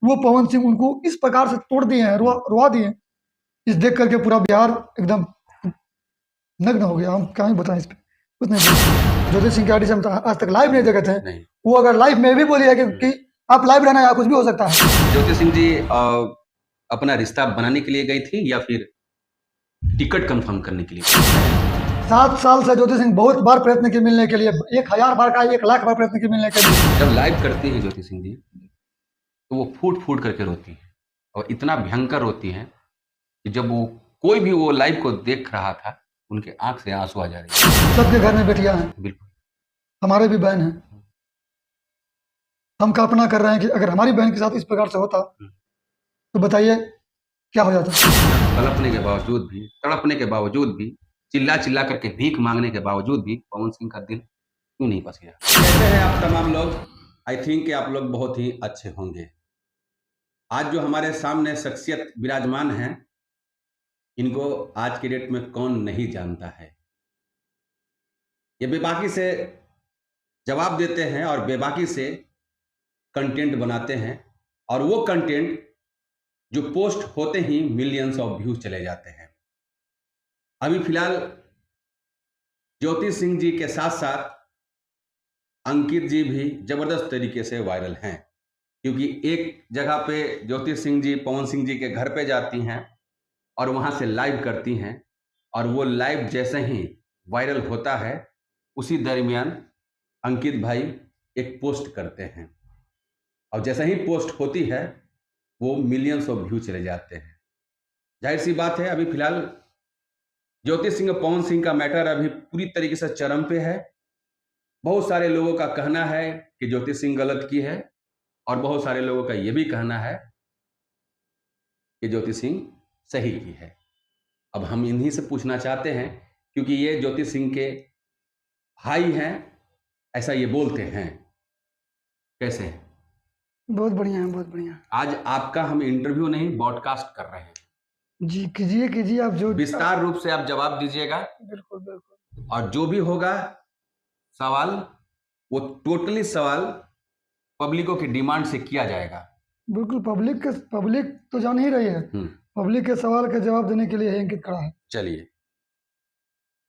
वो पवन सिंह उनको इस प्रकार से तोड़ दिए हैं, रुआ दिए हैं, इस देख करके पूरा बिहार एकदम नग्न हो गया। हम क्या ही बताएं इस पे, कुछ नहीं बोल। ज्योति सिंह के आईडी से हम आज तक लाइव नहीं देखे थे। वो अगर लाइव में भी बोली है कि आप लाइव रहना, या कुछ भी हो सकता है। ज्योति सिंह जी अपना रिश्ता बनाने के लिए गई थी या फिर टिकट कंफर्म करने के लिए? 7 साल से ज्योति सिंह बहुत बार प्रयत्न की मिलने के लिए, 1000 बार का 1 लाख बार प्रयत्न की मिलने के लिए। जब लाइव करती है ज्योति सिंह जी तो वो फूट फूट करके रोती है, और इतना भयंकर रोती है कि जब वो कोई भी वो लाइव को देख रहा था उनके आंख से आंसू आ जा रहे हैं। सबके घर में बेटियां हैं, बिल्कुल, हमारे भी बहन हैं। हम कल्पना कर रहे हैं कि अगर हमारी बहन के साथ इस प्रकार से होता तो बताइए क्या हो जाता। तड़पने के बावजूद भी, तड़पने के बावजूद भी, चिल्ला चिल्ला करके भीख मांगने के बावजूद भी पवन सिंह का दिल क्यों नहीं पस गया? कैसे हैं आप तमाम लोग? आई थिंक कि आप लोग बहुत ही अच्छे होंगे। आज जो हमारे सामने शख्सियत विराजमान हैं, इनको आज की डेट में कौन नहीं जानता है। ये बेबाकी से जवाब देते हैं और बेबाकी से कंटेंट बनाते हैं, और वो कंटेंट जो पोस्ट होते ही मिलियंस ऑफ व्यूज चले जाते हैं। अभी फिलहाल ज्योति सिंह जी के साथ साथ अंकित जी भी जबरदस्त तरीके से वायरल हैं, क्योंकि एक जगह पे ज्योति सिंह जी पवन सिंह जी के घर पे जाती हैं और वहां से लाइव करती हैं, और वो लाइव जैसे ही वायरल होता है उसी दरमियान अंकित भाई एक पोस्ट करते हैं, और जैसे ही पोस्ट होती है वो मिलियंस ऑफ व्यू चले जाते हैं। जाहिर सी बात है, अभी फिलहाल ज्योति सिंह और पवन सिंह का मैटर अभी पूरी तरीके से चरम पे है। बहुत सारे लोगों का कहना है कि ज्योति सिंह गलत की है, और बहुत सारे लोगों का यह भी कहना है कि ज्योति सिंह सही की है। अब हम इन्हीं से पूछना चाहते हैं, क्योंकि ये ज्योति सिंह के भाई हैं, ऐसा ये बोलते हैं। कैसे हैं? बहुत बढ़िया है, बहुत बढ़िया। आज आपका हम इंटरव्यू नहीं ब्रॉडकास्ट कर रहे हैं। जी कीजिए कीजिए, आप जो विस्तार रूप से आप जवाब दीजिएगा। बिल्कुल बिल्कुल। और जो भी होगा सवाल, वो टोटली सवाल पब्लिकों की डिमांड से किया जाएगा। बिल्कुल, पब्लिक तो जान ही रही है। पब्लिक के सवाल का जवाब देने के लिए है अंकित खड़ा है। चलिए,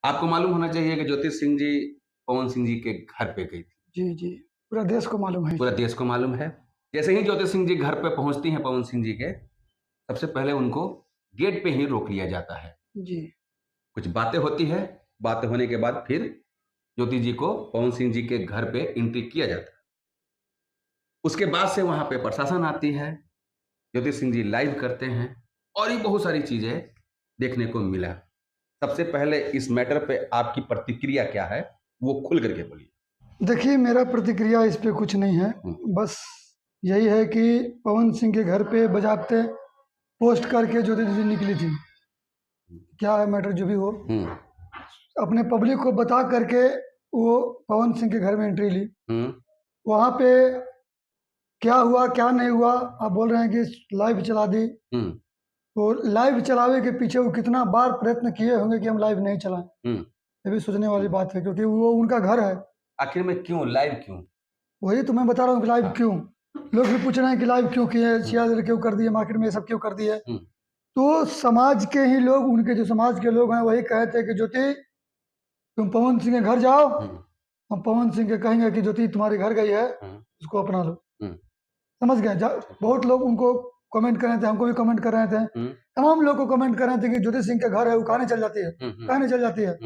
आपको मालूम होना चाहिए कि ज्योति सिंह जी पवन सिंह जी के घर पे गई थी। जी जी, पूरा देश को मालूम है। पूरा देश को मालूम है। जैसे ही ज्योति सिंह जी घर पे पहुंचती हैं पवन सिंह जी के, सबसे पहले उनको गेट पे ही रोक लिया जाता है। जी, कुछ बातें होती है, बातें होने के बाद फिर ज्योति जी को पवन सिंह जी के घर पे एंट्री किया जाता है। उसके बाद से वहां पे प्रशासन आती है, ज्योति सिंह जी लाइव करते हैं, और भी बहुत सारी चीजें देखने को मिला। सबसे पहले इस मैटर पे आपकी प्रतिक्रिया क्या है, वो खुल करके बोलिए। देखिए, मेरा प्रतिक्रिया इस पे कुछ नहीं है। बस यही है कि पवन सिंह के घर पे बजाते पोस्ट करके ज्योति जी निकली थी। क्या है मैटर जो भी हो, अपने पब्लिक को बता करके वो पवन सिंह के घर में एंट्री ली। वहां पे क्या हुआ क्या नहीं हुआ, आप बोल रहे हैं कि लाइव चला दी। तो लाइव चलावे के पीछे वो कितना बार प्रयत्न किए होंगे कि हम लाइव नहीं चलाएं। ये भी सोचने वाली बात है, क्योंकि वो उनका घर है। आखिर में क्यों लाइव क्यों? वही तो मैं बता रहा हूँ कि लाइव क्यों। लोग भी पूछ रहे हैं कि लाइव क्यों किए, शेयर क्यों कर दिए, मार्केट में ये सब क्यों कर दिए। तो समाज के ही लोग, उनके जो समाज के लोग हैं वही कहते हैं कि ज्योति तुम पवन सिंह के घर जाओ, हम पवन सिंह के कहेंगे कि ज्योति तुम्हारे घर गई है, उसको अपना लो। समझ गए? बहुत लोग उनको कमेंट कर रहे थे, हमको भी कमेंट कर रहे थे, तमाम लोग को कमेंट कर रहे थे कि ज्योति सिंह का घर है, वो कहने चल जाती है, कहने चल जाती है।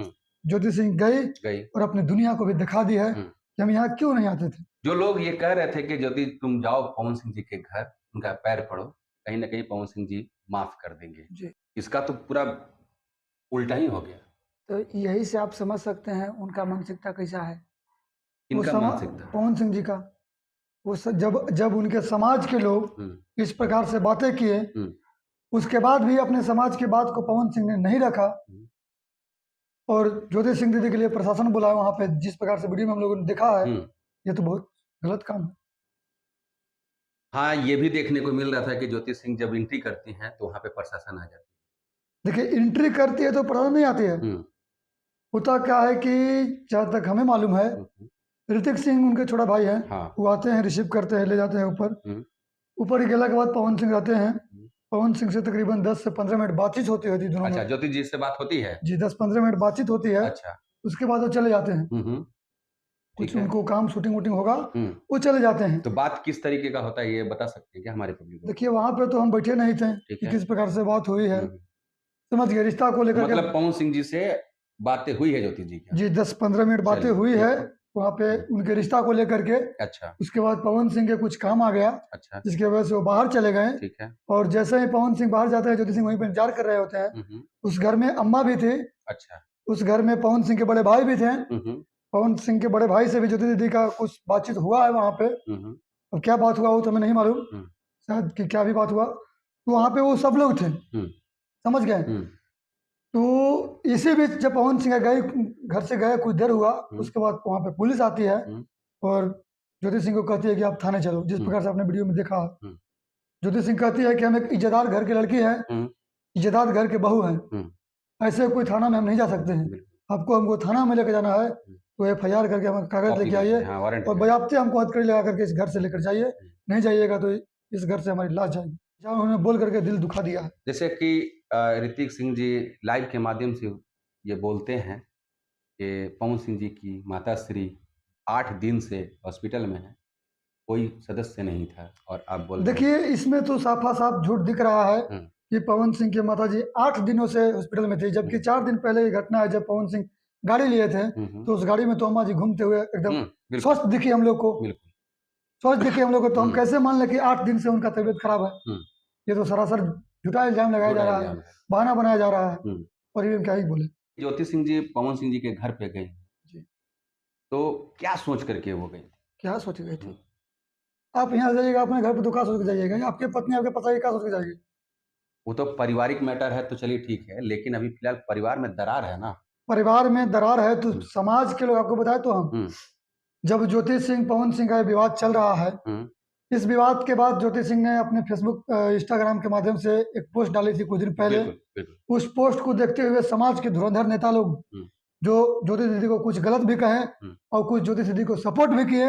ज्योति सिंह गई और अपनी दुनिया को भी दिखा दी है कि हम यहाँ क्यों नहीं आते थे। जो लोग ये कह रहे थे कि ज्योति तुम जाओ पवन सिंह जी के घर, उनका पैर पड़ो, कहीं ना कहीं पवन सिंह जी माफ कर देंगे, इसका तो पूरा उल्टा ही हो गया। तो यही से आप समझ सकते हैं उनका मानसिकता कैसा है। इनका मानसिकता पवन सिंह जी का वो जब उनके समाज के लोग इस प्रकार से बातें किए, उसके बाद भी अपने समाज की बात को पवन सिंह ने नहीं रखा, और ज्योति सिंह दीदी के लिए प्रशासन बुलाया वहां पे, जिस प्रकार से वीडियो में हम लोगों ने देखा है, ये तो बहुत गलत काम है। हाँ, ये भी देखने को मिल रहा था कि ज्योति सिंह जब एंट्री करती हैं तो वहां पे प्रशासन आ जाती है। देखिए, एंट्री करती है तो प्रशासन नहीं आती है। होता क्या है कि जहां तक हमें मालूम है, ऋतिक सिंह उनके छोटा भाई है, वो आते हैं, रिसीव करते हैं, ले जाते हैं ऊपर। ऊपर गेला के बाद पवन सिंह रहते हैं। पवन सिंह से तकरीबन 10 से 15 मिनट बातचीत होती है दोनों अच्छा, में। ज्योति जी से बात होती है? जी 10-15 मिनट बातचीत होती है। अच्छा। उसके बाद वो चले जाते हैं। कुछ ठीक है। उनको काम शूटिंग वूटिंग होगा, वो चले जाते हैं। तो बात किस तरीके का होता है ये बता सकते हैं क्या हमारे पब्लिक को? देखिए वहां पे तो हम बैठे नहीं थे ठीक कि है। किस प्रकार से बात हुई है, समझ गए रिश्ता को लेकर के। मतलब पवन सिंह जी से बातें हुई है ज्योति जी की? जी 10-15 मिनट बातें चलिए, हुई ठीक है है। वहाँ पे उनके रिश्ता को लेकर के। अच्छा। उसके बाद पवन सिंह के कुछ काम आ गया, अच्छा। जिसकी वजह से वो बाहर चले गए। ठीक है। और जैसे ही पवन सिंह बाहर जाते हैं, ज्योति सिंह वहीं पर इंतजार कर रहे होते हैं। उस घर में अम्मा भी थी। अच्छा। उस घर में पवन सिंह के बड़े भाई भी थे। पवन सिंह के बड़े भाई से भी ज्योति दीदी का कुछ बातचीत हुआ है वहाँ पे। अब क्या बात हुआ वो तो हमें नहीं मालूम, शायद कि क्या भी बात हुआ। तो वहाँ पे वो सब लोग थे, समझ गए। तो इसी बीच जब पवन सिंह गए, घर से गए, कुछ देर हुआ, उसके बाद वहाँ पे पुलिस आती है और ज्योति सिंह को कहती है कि आप थाने चलो। जिस प्रकार से आपने वीडियो में देखा, ज्योति सिंह कहती है कि हम एक इज्जतदार घर की लड़की है, इज्जतदार घर के बहू हैं, ऐसे कोई थाना में हम नहीं जा सकते हैं। आपको हमको थाना में लेकर जाना है तो FIR करके हम कागज लेके आइए और बजाबते हमको हथकड़ी लगा करके इस घर से लेकर जाइए। नहीं जाइएगा तो इस घर से हमारी लाश जाएगी। उन्होंने बोल करके दिल दुखा दिया है। जैसे कि ऋतिक सिंह जी लाइव के माध्यम से ये बोलते हैं कि पवन सिंह जी की माता श्री 8 दिन से हॉस्पिटल में है, कोई सदस्य नहीं था, और आप बोल रहे हैं। देखिए इसमें तो साफा साफ झूठ दिख रहा है कि पवन सिंह की माता जी 8 दिनों से हॉस्पिटल में थी, जबकि 4 दिन पहले ये घटना है जब पवन सिंह गाड़ी लिए थे। तो उस गाड़ी में तो अम्मा जी घूमते हुए एकदम स्वस्थ दिखी हम लोग को, स्वस्थ दिखी हम लोग को। तो हम कैसे मान ले कि 8 दिन से उनका तबीयत खराब है? ये तो सरासर झूठा इल्जाम लगाया जा रहा है, बहाना बनाया जा रहा है। और ये क्या ही बोले। ज्योति सिंह जी पवन सिंह जी के घर पे गए जी, तो क्या सोच करके वो गए? क्या सोच गए थे? आप यहाँ जाइएगा अपने घर पे तो क्या सोच के जाइएगा? आपके पत्नी आपके पता क्या सोच के जाएगी? वो तो पारिवारिक मैटर है तो चलिए ठीक है, लेकिन अभी फिलहाल परिवार में दरार है ना। परिवार में दरार है तो समाज के लोग आपको बताए तो हम जब ज्योति सिंह पवन सिंह का विवाद चल रहा है, इस विवाद के बाद ज्योति सिंह ने अपने फेसबुक इंस्टाग्राम के माध्यम से एक पोस्ट डाली थी कुछ दिन पहले। उस पोस्ट को देखते हुए समाज के धुरंधर नेता लोग जो ज्योति दीदी को कुछ गलत भी कहे और कुछ ज्योति दीदी को सपोर्ट भी किए,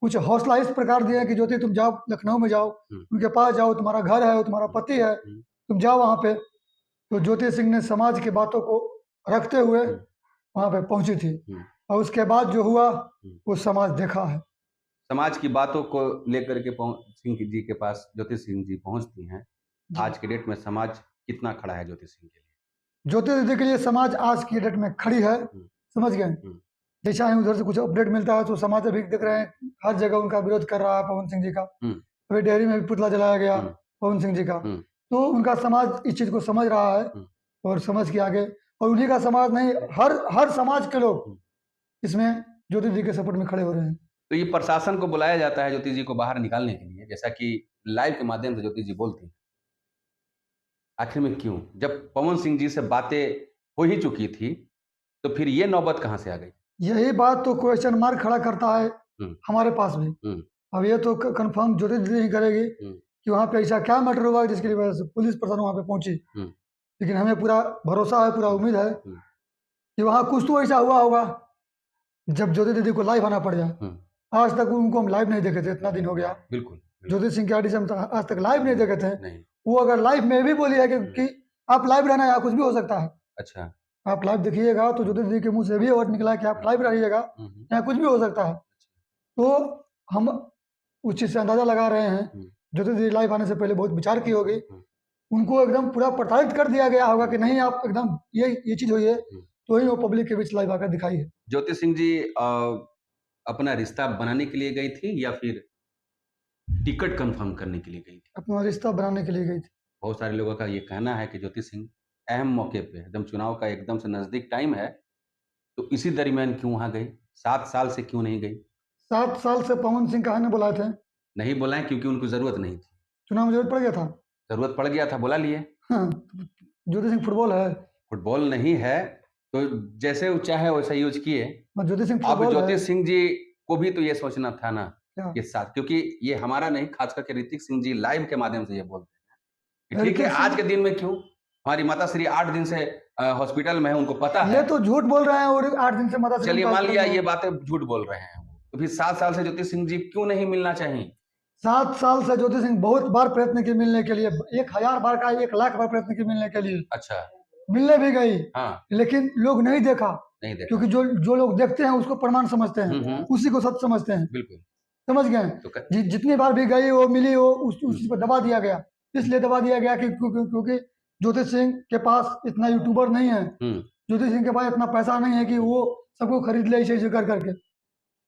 कुछ हौसला इस प्रकार दिया कि ज्योति तुम जाओ, लखनऊ में जाओ, उनके पास जाओ, तुम्हारा घर है, तुम्हारा पति है, तुम जाओ वहां पे। तो ज्योति सिंह ने समाज की बातों को रखते हुए वहां पे पहुंची थी, और उसके बाद जो हुआ वो समाज देखा है। समाज की बातों को लेकर के पवन सिंह जी के पास ज्योति सिंह जी पहुंचती हैं। आज के डेट में समाज कितना खड़ा है ज्योति सिंह के लिए? ज्योति दीदी के लिए समाज आज की डेट में खड़ी है, समझ गए। जैसा ही उधर से कुछ अपडेट मिलता है तो समाज अभी देख रहे हैं हर जगह उनका विरोध कर रहा है पवन सिंह जी का। अभी डेयरी में भी पुतला जलाया गया पवन सिंह जी का। तो उनका समाज इस चीज को समझ रहा है और समझ के आगे, और उन्हीं का समाज नहीं, हर समाज के लोग इसमें ज्योति जी के सपोर्ट में खड़े हो रहे हैं। तो ये प्रशासन को बुलाया जाता है ज्योति जी को बाहर निकालने के लिए, जैसा कि लाइव के माध्यम से ज्योति जी बोलती है। आखिर में क्यों? जब पवन सिंह जी से बातें हो ही चुकी थी तो फिर ये नौबत कहां से आ गई? यही बात तो क्वेश्चन मार्क खड़ा करता है हमारे पास भी। अब ये तो कंफर्म ज्योति दीदी ही करेगी कि वहाँ पे ऐसा क्या मैटर हुआ जिसकी वजह से पुलिस प्रशासन वहाँ पे पहुंची। लेकिन हमें पूरा भरोसा है, पूरा उम्मीद है कि वहाँ कुछ तो ऐसा हुआ होगा जब ज्योति दीदी को लाइव आना पड़ जाए। आज तक उनको हम लाइव नहीं देखे थे, इतना दिन हो गया। बिल्कुल ज्योति सिंह की आईडी से हम आज तक लाइव नहीं देखे थे। वो अगर लाइव में भी बोली है कि आप लाइव रहना, यहाँ कुछ भी हो सकता है। अच्छा, आप लाइव देखिएगा तो ज्योति दीदी के मुंह से भी वर्ड निकला कि आप लाइव रहिएगा, यहाँ कुछ भी हो सकता है। तो हम उस चीज से अंदाजा लगा रहे हैं ज्योति दीदी लाइव आने से पहले बहुत विचार की होगी, उनको एकदम पूरा प्रताड़ित कर दिया गया होगा कि नहीं आप एकदम ये चीज हुई है, तो ही वो पब्लिक के बीच लाइव आकर दिखाई है। ज्योति सिंह जी अपना रिश्ता बनाने के लिए गई थी या फिर टिकट कंफर्म करने के लिए गई थी? अपना रिश्ता बनाने के लिए गई थी। बहुत सारे लोगों का ये कहना है कि ज्योति सिंह अहम मौके पे, एकदम चुनाव का एकदम से नजदीक टाइम है, तो इसी दरमियान क्यों वहां गई? 7 साल से क्यों नहीं गई? 7 साल से पवन सिंह कहा ने बुलाए थे? नहीं बुलाए क्योंकि उनको जरूरत नहीं थी। चुनाव में जरूरत पड़ गया था? जरूरत पड़ गया था, बुला लिए। हाँ, ज्योति सिंह फुटबॉल है? फुटबॉल नहीं है, तो जैसे वो चाहे वैसा यूज किए। ज्योति सिंह अब ज्योति सिंह जी को भी तो ये सोचना था ना के साथ, क्योंकि ये हमारा नहीं, खास करके ऋतिक सिंह जी लाइव के माध्यम से ये बोलते हैं। ठीक है, आज के दिन में क्यों? हमारी माता श्री 8 दिन से हॉस्पिटल में है, उनको पता है। ये तो झूठ बोल रहे हैं और 8 दिन से माता श्री, चलिए मान लिया ये बातें झूठ बोल रहे हैं, तो फिर 7 साल से ज्योति सिंह जी क्यों नहीं मिलना चाहिए? 7 साल से ज्योति सिंह बहुत बार प्रयत्न की मिलने के लिए, 1000 बार का 1 लाख बार प्रयत्न की मिलने के लिए, अच्छा। मिलने भी गई, हाँ, लेकिन लोग नहीं देखा, नहीं देखा। क्योंकि जो लोग देखते हैं उसको प्रमाण समझते हैं, उसी को सत्य समझते हैं, बिल्कुल। समझ गए। तो जितनी बार भी गई वो मिली, वो उस चीज को दबा दिया गया। इसलिए दबा दिया गया कि क्योंकि ज्योति सिंह के पास इतना यूट्यूबर नहीं है, ज्योति सिंह के पास इतना पैसा नहीं है कि वो सबको खरीद ले इसे कर करके।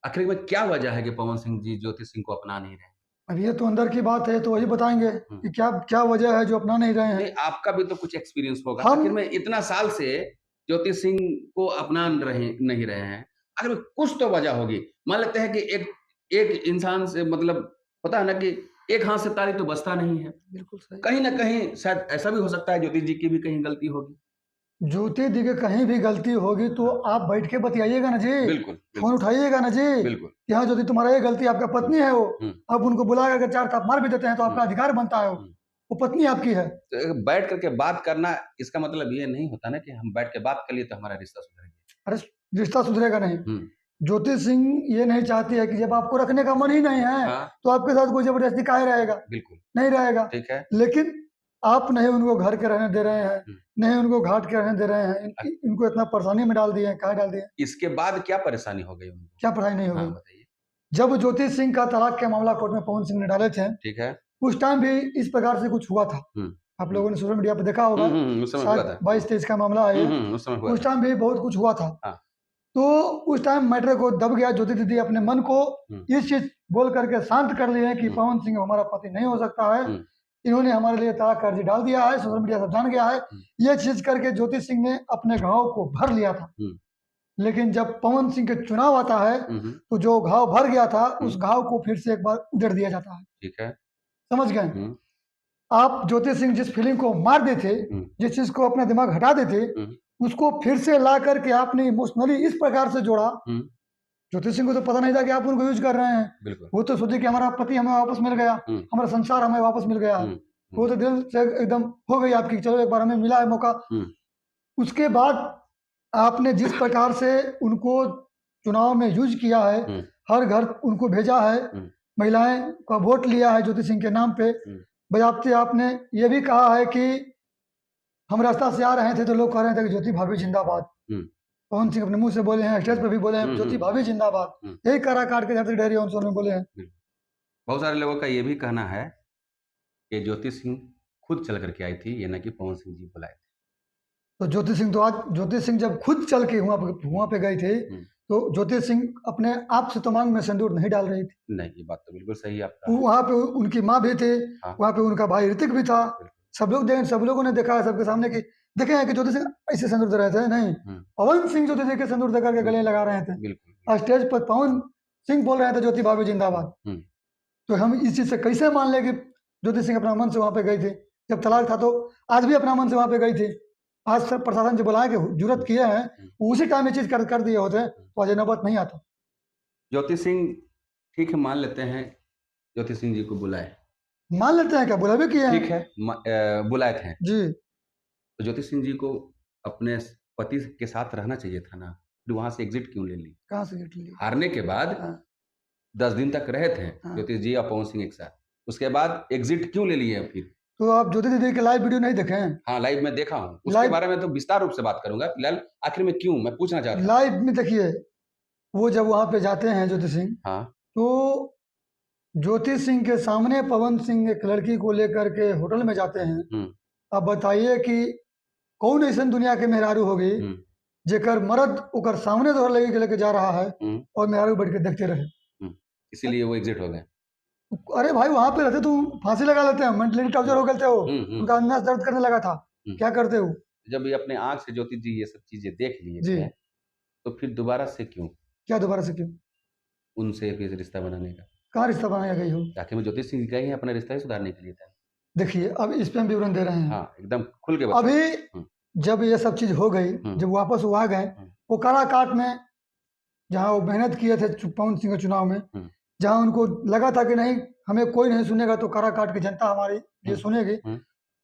आखिर में क्या वजह है कि पवन सिंह जी ज्योति सिंह को अपना नहीं रहे? अब ये तो अंदर की बात है, तो वही बताएंगे कि क्या क्या वजह है जो अपना नहीं रहे हैं। नहीं, आपका भी तो कुछ एक्सपीरियंस होगा। हम- आखिर में इतना साल से ज्योति सिंह को अपना नहीं रहे हैं, आखिर में कुछ तो वजह होगी। मान लेते हैं कि एक इंसान से मतलब पता है ना कि एक हाथ से ताली तो बजता नहीं है। बिल्कुल सही। कहीं ना कहीं शायद ऐसा भी हो सकता है ज्योति जी की भी कहीं गलती होगी। ज्योति दी के कहीं भी गलती होगी तो आप बैठ के बतियाइएगा ना जी, बिल्कुल, फोन उठाइएगा ना जी, बिल्कुल। कि हाँ ज्योति तुम्हारा ये गलती, आपका पत्नी है वो, हम्म। आप उनको बुला करके 4 थाप मार भी देते हैं तो आपका अधिकार बनता है, वो पत्नी आपकी है। तो बैठ करके बात करना, इसका मतलब ये नहीं होता ना कि हम बैठ के बात कर लिए तो हमारा रिश्ता सुधरेगा। अरे रिश्ता सुधरेगा नहीं। ज्योति सिंह ये नहीं चाहती है कि जब आपको रखने का मन ही नहीं है, हाँ। तो आपके साथ कोई जबरदस्ती काहे रहेगा? बिल्कुल नहीं रहेगा। ठीक है। लेकिन आप नहीं उनको घर के रहने दे रहे हैं, नहीं उनको घाट के रहने दे रहे हैं, इनको इतना परेशानी में डाल दिए हैं। कहाँ डाल दिए? इसके बाद क्या परेशानी हो गई उनको? क्या परेशानी नहीं हो हाँ, गई? बताइए। जब ज्योति सिंह का तलाक का मामला कोर्ट में पवन सिंह ने डाले थे, ठीक है, उस टाइम भी इस प्रकार से कुछ हुआ था। आप लोगों ने सोशल मीडिया पर देखा होगा, उस समय हुआ था। 22-23 का मामला है, उस समय हुआ उस टाइम भी बहुत कुछ हुआ था। हाँ। तो उस टाइम मैटर को दब गया। ज्योति दीदी अपने मन को इस चीज बोल करके शांत कर लिए कि पवन सिंह हमारा पति नहीं हो सकता है, इन्होंने हमारे लिए तलाक का अर्जी डाल दिया है, सोशल मीडिया सब जान गया है। ये चीज करके ज्योति सिंह ने अपने घाव को भर लिया था। लेकिन जब पवन सिंह के चुनाव आता है तो जो घाव भर गया था उस घाव को फिर से एक बार उधेड़ दिया जाता है। ठीक है, समझ गए? आप ज्योति सिंह जिस फीलिंग को मार देते, जिस चीज को अपना दिमाग हटा देते, उसको फिर से ला करके आपने इमोशनली इस प्रकार से जोड़ा। ज्योति सिंह को तो पता नहीं था कि आप उनको यूज कर रहे हैं। वो तो सोचे कि हमारा पति हमें वापस मिल गया, हमारा संसार हमें वापस मिल गया। वो तो दिल से एकदम हो गई आपकी, चलो एक बार हमें मिला है मौका। उसके बाद आपने जिस प्रकार से उनको चुनाव में यूज किया है, हर घर उनको भेजा है, महिलाएं का वोट लिया है ज्योति सिंह के नाम पे, बजाबते आपने ये भी कहा है कि हम रास्ता से आ रहे थे तो लोग कह रहे थे कि ज्योति भाभी जिंदाबाद। पवन सिंह अपने मुंह से बोले हैं, स्टेज पे भी बोले हैं ज्योति भाभी जिंदाबाद। यही करा काट के धरती डेयरी ऑन में बोले हैं। बहुत सारे लोगों का ये भी कहना है कि ज्योति सिंह खुद चल करके आई थी, ये ना कि पवन सिंह जी बुलाए थे। तो ज्योति सिंह जब खुद चल के वहां पे गई थी तो ज्योति सिंह अपने आप से तो मांग में सिंदूर नहीं डाल रही थी। नहीं, ये बात तो बिल्कुल सही है आपका। वहां पे उनकी माँ भी थे, वहां पे उनका भाई ऋतिक भी था। सब लोगों ने देखा है, सबके सामने की देखे हैं कि ज्योति सिंह ऐसे सिंदूर दे रहे थे। नहीं, पवन सिंह ज्योति सिंह के सिंदूर देकर के गले लगा रहे थे। और स्टेज पर पवन सिंह बोल रहे थे ज्योति भाभी जिंदाबाद। तो हम इस चीज से कैसे मान ले कि ज्योति सिंह अपना मन से वहां पे गई थी? जब तलाक था तो आज भी अपना मन से वहां पे गई थी। आज सब प्रशासन जो बुलाया कि जरूरत किए हैं, उसी टाइम ये चीज कर दिए होते तो आज नौबत नहीं आता। ज्योति सिंह ठीक है, मान लेते हैं ज्योति सिंह जी को बुलाए, मान लेते हैं, क्या बुला भी किए हैं? ठीक है, बुलाए थे जी। तो ज्योति सिंह जी को अपने पति के साथ रहना चाहिए था ना, फिर वहां से एग्जिट क्यों ले ली? कहाँ से एग्जिट ली? हारने के बाद 10 दिन तक रहे थे ज्योति जी और पवन सिंह एक साथ, उसके बाद एग्जिट क्यों ले लिए फिर? तो आप ज्योति दीदी के लाइव वीडियो नहीं देखे हैं? हाँ, लाइव में देखा हूँ, उसके बारे में तो विस्तार रूप से बात करूंगा। फिलहाल आखिर में क्यों, मैं पूछना चाहता हूँ। लाइव में देखिए, वो जब वहां पे जाते हैं ज्योति सिंह, तो ज्योति सिंह के सामने पवन सिंह एक लड़की को लेकर के होटल में जाते हैं। अब बताइए कि कौन ऐसा दुनिया के मेहरारू होगी जेकर मर्द ओकर सामने तो लड़की के लेके जा रहा है और मेहरारू बैठ के देखते रहे, इसीलिए वो एग्जिट हो गए। अरे भाई वहां पे रहते तुम फांसी लगा लेते हैं, मेंटली टॉर्चर हो गए हो, उनका नस दर्द करने लगा था। क्या करते हो? जब ये अपने आंख से ज्योति जी ये सब चीजें देख लिए थे, तो फिर दोबारा से क्यों? क्या दोबारा से क्यों? उनसे फिर रिश्ता बनाने का कहाँ रिश्ता बनाया गई हो? ताकि मैं ज्योति सिंह गए हैं अपना रिश्ता ही सुधारने के लिए था। देखिए अब इस पे हम विवरण दे रहे हैं। हाँ, एकदम खुल के अभी जब ये सब चीज हो गई, जब वापस वो आ गए, वो काराकाट में जहाँ वो मेहनत किए थे पवन सिंह के चुनाव में, जहाँ उनको लगा था कि नहीं हमें कोई नहीं सुनेगा तो काराकाट की जनता हमारी ये सुनेगी,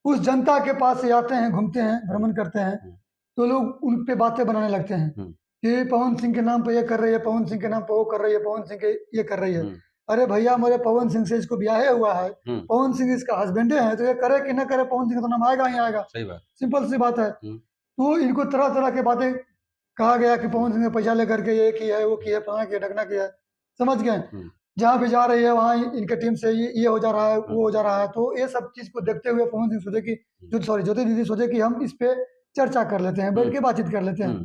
उस जनता के पास से आते हैं, घूमते हैं, भ्रमण करते हैं, तो लोग उन पे बातें बनाने लगते हैं कि पवन सिंह के नाम पे ये कर रही है, पवन सिंह के नाम पे वो कर रही है, पवन सिंह के ये कर रही है। अरे भैया मेरे पवन सिंह से इसको ब्याह हुआ है, पवन सिंह इसका हस्बैंडे है, तो ये करे कि ना करे पवन सिंह का तो नाम आएगा ही आएगा। सही बात। सिंपल सी बात है। तो इनको तरह तरह की बातें कहा गया कि पवन सिंह ने पैसा लेकर के ये किया है, वो किया, फलाना किया, ढकना किया, समझ गए। जहाँ भी जा रही है वहाँ इनके टीम से ये हो जा रहा है, वो हो जा रहा है। तो ये सब चीज को देखते हुए पवन सिंह सोचे कि ज्योति दीदी सोचे कि हम इस पे चर्चा कर लेते हैं, बैठ के बातचीत कर लेते हैं।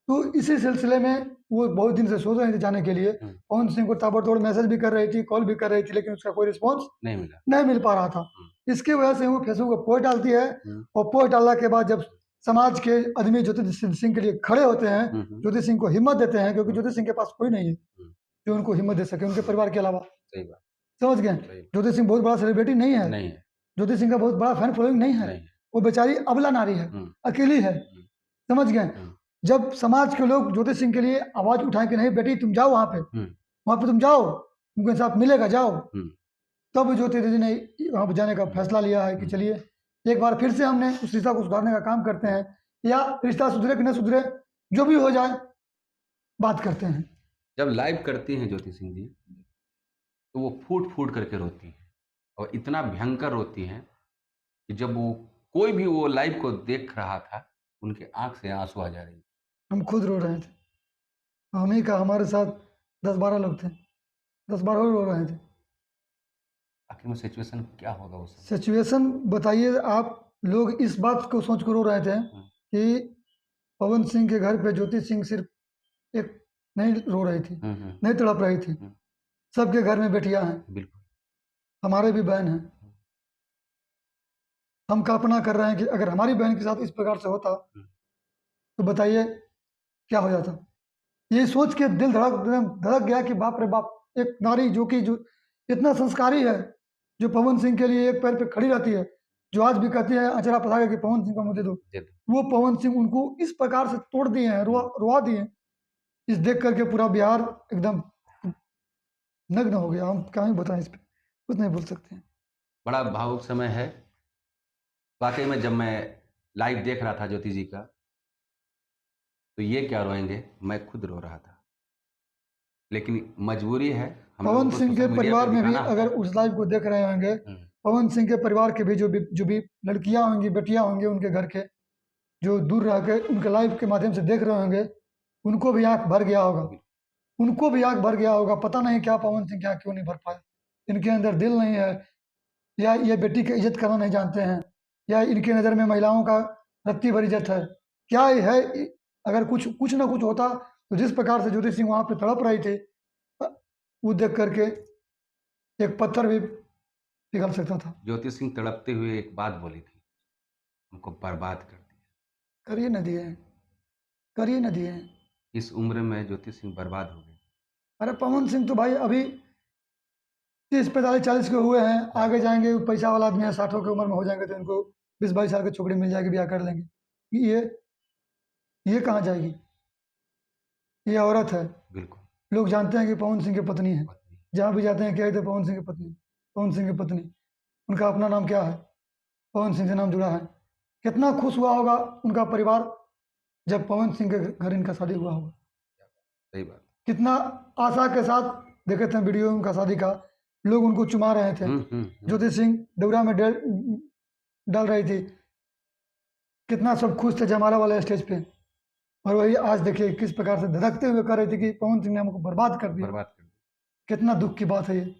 तो इसी सिलसिले में वो बहुत दिन से सोच रहे थे जाने के लिए। पवन सिंह को ताबड़तोड़ मैसेज भी कर रही थी, कॉल भी कर रही थी, लेकिन उसका कोई रिस्पॉन्स नहीं मिल पा रहा था। इसकी वजह से वो फेसबुक पर पोस्ट डालती है, और पोस्ट डालने के बाद जब समाज के आदमी ज्योति सिंह के लिए खड़े होते हैं, ज्योति सिंह को हिम्मत देते हैं, क्योंकि ज्योति सिंह के पास कोई नहीं है जो उनको हिम्मत दे सके उनके परिवार के अलावा। समझ गए। ज्योति सिंह बहुत बड़ा सेलिब्रिटी नहीं है, ज्योति सिंह का बहुत बड़ा फैन फॉलोइंग नहीं है। वो बेचारी अबला नारी है, अकेली है। समझ गए। जब समाज के लोग ज्योति सिंह के लिए आवाज उठाए कि नहीं बेटी तुम जाओ वहां पे तुम जाओ, तुमको इंसाफ मिलेगा, जाओ, तब ज्योति दीदी ने वहां पर जाने का फैसला लिया है कि चलिए एक बार फिर से हमने उस रिश्ता को सुधारने का काम करते हैं, या रिश्ता सुधरे कि न सुधरे, जो भी हो जाए बात करते हैं। जब लाइव करती हैं ज्योति सिंह जी तो वो फूट फूट करके रोती हैं, और इतना भयंकर रोती हैं कि जब वो कोई भी वो लाइव को देख रहा था उनके आंख से आंसू आ जा रही। हम खुद रो रहे थे, हम ही का हमारे साथ 10-12 लोग थे, 10-12 रो रहे थे। आखिर में सिचुएशन क्या होगा उस समय? सिचुएशन बताइए आप। लोग इस बात को सोच कर रो रहे थे कि पवन सिंह के घर पे ज्योति सिंह सिर्फ एक नहीं रो रही थी, नहीं तड़प रही थी, सबके घर में बेटियां हैं, बिल्कुल हमारे भी बहन हैं। हम कल्पना कर रहे हैं कि अगर हमारी बहन के साथ इस प्रकार से होता तो बताइए क्या हो जाता। ये सोच के दिल धड़क गया कि बाप रे बाप, एक नारी जो इतना संस्कारी है, जो पवन सिंह के लिए एक पैर पे खड़ी रहती है, जो आज भी कहती है अचरा पसार के पवन सिंह को मुझे दो, वो पवन सिंह उनको इस प्रकार से तोड़ दिए हैं, रुआ दिए हैं। इस देख करके पूरा बिहार एकदम नग्न हो गया। हम क्या ही बताएं, इस पे कुछ नहीं बोल सकते हैं। बड़ा भावुक समय है वाकई में। जब मैं लाइव देख रहा था ज्योति जी का, तो ये क्या रोएंगे, मैं खुद रो रहा था, लेकिन मजबूरी है। पवन सिंह के परिवार में भी अगर उस लाइव को देख रहे होंगे, पवन सिंह के परिवार के भी जो भी लड़कियां होंगी, बेटियां होंगी उनके घर के, जो दूर रह के उनके लाइव के माध्यम से देख रहे होंगे, उनको भी आंख भर गया होगा, उनको भी आंख भर गया होगा। पता नहीं क्या पवन सिंह क्या क्यों नहीं भर पाए, इनके अंदर दिल नहीं है, या ये बेटी की इज्जत करना नहीं जानते हैं, या इनकी नज़र में महिलाओं का रत्ती भर इज्जत है, क्या है। अगर कुछ ना कुछ होता तो जिस प्रकार से ज्योति सिंह वहां पे तड़प रही थी, वो देख करके एक पत्थर भी पिघल सकता था। ज्योति सिंह तड़पते हुए एक बात बोली थी, हमको बर्बाद कर दिया। करिए न दिए। इस उम्र में ज्योति सिंह बर्बाद हो गई। अरे पवन सिंह तो भाई अभी 30-45-40 के हुए हैं, आगे जाएंगे पैसा वाला आदमी है, 60 की उम्र में हो जाएंगे तो इनको 20-22 साल की छोकरी मिल जाएगी, ब्याह कर लेंगे। ये कहाँ जाएगी, ये औरत है। बिल्कुल। लोग जानते हैं कि पवन सिंह की पत्नी है, जहाँ भी जाते हैं क्या कहते हैं, पवन सिंह की पत्नी। उनका अपना नाम क्या है, पवन सिंह से नाम जुड़ा है। कितना खुश हुआ होगा उनका परिवार जब पवन सिंह के घर इनका शादी हुआ होगा। सही बात। कितना आशा के साथ देखे थे वीडियो उनका शादी का, लोग उनको चुमा रहे थे, ज्योति सिंह दौरा में डाल रही थी, कितना सब खुश थे जयमाला वाले स्टेज पे। और वही आज देखिए किस प्रकार से धड़कते हुए कर रही थी कि पवन सिंह ने हमको बर्बाद कर दिया। कितना दुख की बात है ये।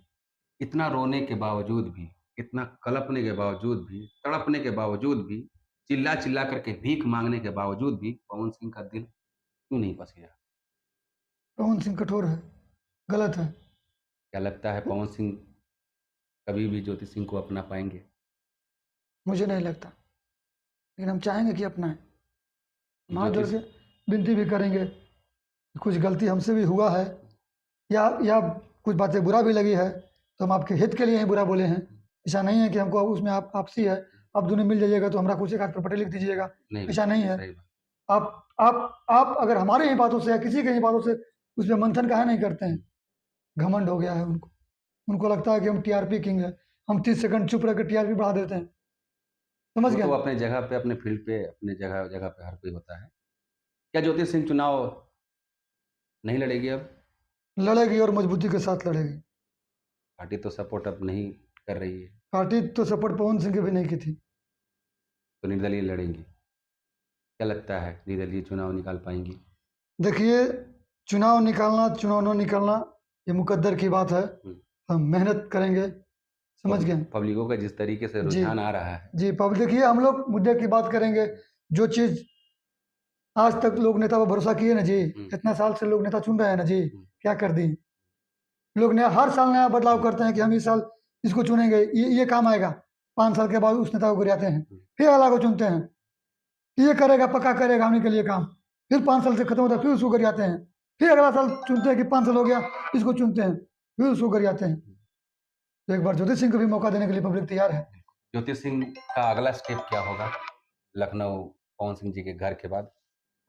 इतना रोने के बावजूद भी, इतना कलपने के बावजूद भी, तड़पने के बावजूद भी, चिल्ला चिल्ला करके भीख मांगने के बावजूद भी पवन सिंह का दिल क्यों नहीं बस गया? पवन सिंह कठोर है, गलत है। क्या लगता है पवन सिंह कभी भी ज्योति सिंह को अपना पाएंगे? मुझे नहीं लगता, लेकिन हम चाहेंगे कि अपनाएं। हाथ जोड़ के विनती भी करेंगे, कुछ गलती हमसे भी हुआ है, या कुछ बातें बुरा भी लगी है तो हम आपके हित के लिए ही बुरा बोले हैं। ऐसा नहीं है कि हमको उसमें आपसी है, आप दोनों मिल जाइएगा तो हमारा कुछ एक हाथ पर पट्टी लिख दीजिएगा, ऐसा नहीं है। आप अगर हमारे ही बातों से या किसी के ही बातों से उस पर मंथन काहे नहीं करते हैं? घमंड हो गया है उनको लगता है कि हम टीआरपी किंग है, हम 30 सेकंड चुप रह कर टीआरपी बढ़ा देते हैं। समझ गए? तो अपने जगह पे, अपने फील्ड पे, अपने जगह पे हर कोई होता है। क्या ज्योति सिंह चुनाव नहीं लड़ेगी अब? लड़ेगी और मजबूती के साथ लड़ेगी। पार्टी तो सपोर्ट अब नहीं कर रही है, पार्टी तो सपोर्ट पवन सिंह की भी नहीं की थी। तो निर्दलीय लड़ेंगी। क्या लगता है निर्दलीय चुनाव निकाल पाएंगी? देखिए, चुनाव न निकालना ये मुकद्दर की बात है। हम मेहनत करेंगे, समझ गए? पब्लिकों का जिस तरीके से जी रुझान आ रहा है, जी देखिए, हम लोग मुद्दे की बात करेंगे। जो चीज़ आज तक लोग नेता पर भरोसा किए ना जी, इतना साल से लोग नेता चुन रहे हैं ना जी, क्या कर दिए लोग ने? हर साल नया बदलाव करते हैं कि हम इस साल इसको चुनेंगे, ये काम आएगा। 5 साल के बाद उस नेता को गिराते हैं, फिर अगला को चुनते हैं कि ये करेगा, पक्का करेगा हमने के लिए काम। फिर 5 साल से खत्म होता है, फिर उसको गरियाते हैं। फिर अगला साल चुनते हैं कि 5 साल हो गया, इसको चुनते हैं, फिर उसको गरियाते हैं। तो एक बार ज्योति सिंह को भी मौका देने के लिए पब्लिक तैयार है। ज्योति सिंह का अगला स्टेप क्या होगा लखनऊ पवन सिंह जी के घर के बाद?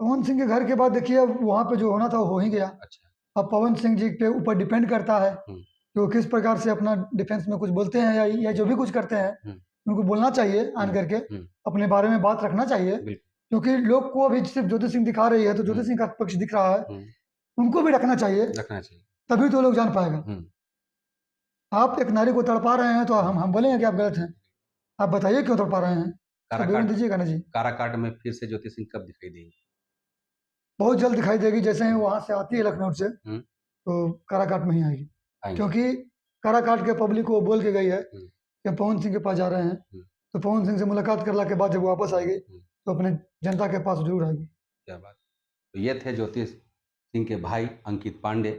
पवन सिंह के घर के बाद देखिए, वहाँ पे जो होना था वो हो ही गया। अच्छा, अब पवन सिंह जी के ऊपर डिपेंड करता है कि वो किस प्रकार से अपना डिफेंस में कुछ बोलते हैं या जो भी कुछ करते हैं, उनको बोलना चाहिए आन करके, अपने बारे में बात रखना चाहिए। क्योंकि लोग को अभी सिर्फ ज्योति सिंह दिखा रही है, तो ज्योति सिंह का पक्ष दिख रहा है, उनको भी रखना चाहिए, तभी तो लोग जान पाएगा। आप एक नारी को तड़पा रहे हैं तो हम बोलेंगे कि आप गलत हैं। आप बताइए क्यों तड़पा रहे हैं, विवरण दीजिएगा ना जी। काराकाट में फिर से ज्योति सिंह कब दिखाई देंगी? बहुत जल्द दिखाई देगी। जैसे ही वहां से आती है लखनऊ से, तो काराकाट में ही आएगी। क्योंकि काराकाट के पब्लिक को बोल के गई है कि पवन सिंह के पास जा रहे हैं, तो पवन सिंह से मुलाकात करने के बाद जब वापस आएगी तो अपने जनता के पास जरूर आएगी। क्या बात। तो ये थे ज्योति सिंह के भाई अंकित पांडे,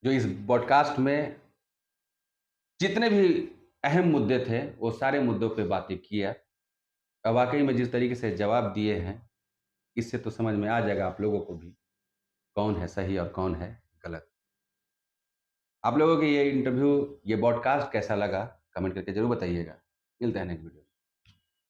जो इस पॉडकास्ट में जितने भी अहम मुद्दे थे वो सारे मुद्दों पे बातें किया। और वाकई में जिस तरीके से जवाब दिए हैं, इससे तो समझ में आ जाएगा आप लोगों को भी कौन है सही और कौन है गलत। आप लोगों को ये इंटरव्यू, ये पॉडकास्ट कैसा लगा कमेंट करके जरूर बताइएगा। मिलते हैं नेक्स्ट वीडियो।